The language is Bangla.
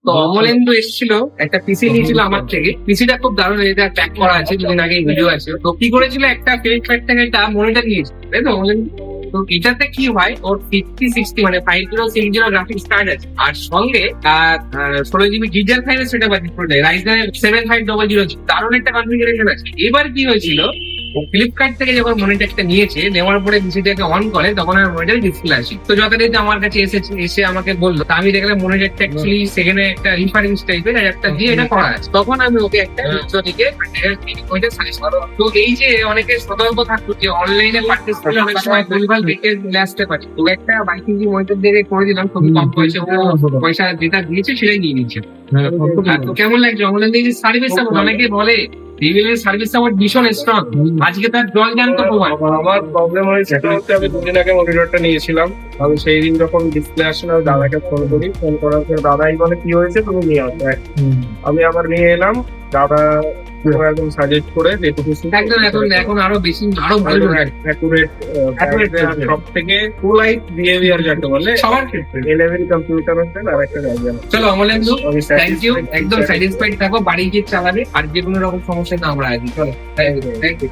তো অমলেন্দু এসেছিল, একটা পিসি নিয়েছিল আমার থেকে। পিসিটা খুব দারুণ, এটা ট্যাগ করা আছে, দুদিন আগে ভিডিও আছে। তো কি করেছিল, একটা ফ্লিপকার্ট থেকে একটা মনিটর নিয়েছিল, তাই তো অমলেন্দু? তো এটাতে কি হয়, ওর 5060 মানে 5060 গ্রাফিক্স কার্ড আছে, আর সঙ্গে 16 GB DDR5 সেটা বাকি পড়ে যায়, রাইজেন 7500, দারুণ একটা কনফিগারেশন আছে। এবার কি হয়েছিল, ও ফ্লিপকার্ট থেকে যখন মনিটরটা নিয়েছে, নেওয়ার পরে পিসিটাকে অন করে, তখন আমার মনিটর ডিসপ্লে আসে। তো যথারীতি আমার কাছে এসে আমাকে বললো, তা আমি দেখলাম মনিটরটা অ্যাকচুয়ালি সেখানে একটা রিফারেন্স টাইপের একটা দিয়ে এটা করা আছে। তখন আমি ওকে একটা দিকে ওইটা সাজেস্ট করো। তো এই যে অনেকে সতর্ক থাকতো যে অনলাইনে পারচেজ করলে অনেক সময় ভুলভাল দেখে আসতে পারে, তো একটা 22 ইঞ্চি মনিটর দিয়ে করে দিলাম, খুবই কম পয়সা, ও পয়সা যেটা দিয়েছে সেটাই নিয়ে নিচ্ছে। তো কেমন লাগছে অনলাইন এই যে সার্ভিসটা? অনেকে বলে রিভিলের সার্ভিস আমার ভীষণ স্ট্রং, আজকে তার জল জ্যান্ত প্রমাণ। আমার প্রবলেম হয়েছে, আমি দুদিন আগে মনিটরটা নিয়েছিলাম। আমি সেই দিন যখন ডিসপ্লে আসলে আমি দাদাকে ফোন করি, ফোন করার পর দাদাই বলে কি হয়েছে তুমি নিয়ে আসো। আমি আবার নিয়ে এলাম, দাদা একদম সাজেস্ট করে একদম এখন আরো বেশি আরো ভালো অ্যাকুরেট সব থেকে পোলাইট বিহেভিয়ার যাকে বলে সবার ক্ষেত্রে। A11 কম্পিউটার হচ্ছে আর একটা জায়গা। চলো অমলেন্দু, থ্যাংক ইউ, একদম স্যাটিসফাইড থাকো, বাড়ি গিয়ে চালাবে, আর যে কোনো রকম সমস্যা না আমরা আছি। চলো, থ্যাংক ইউ।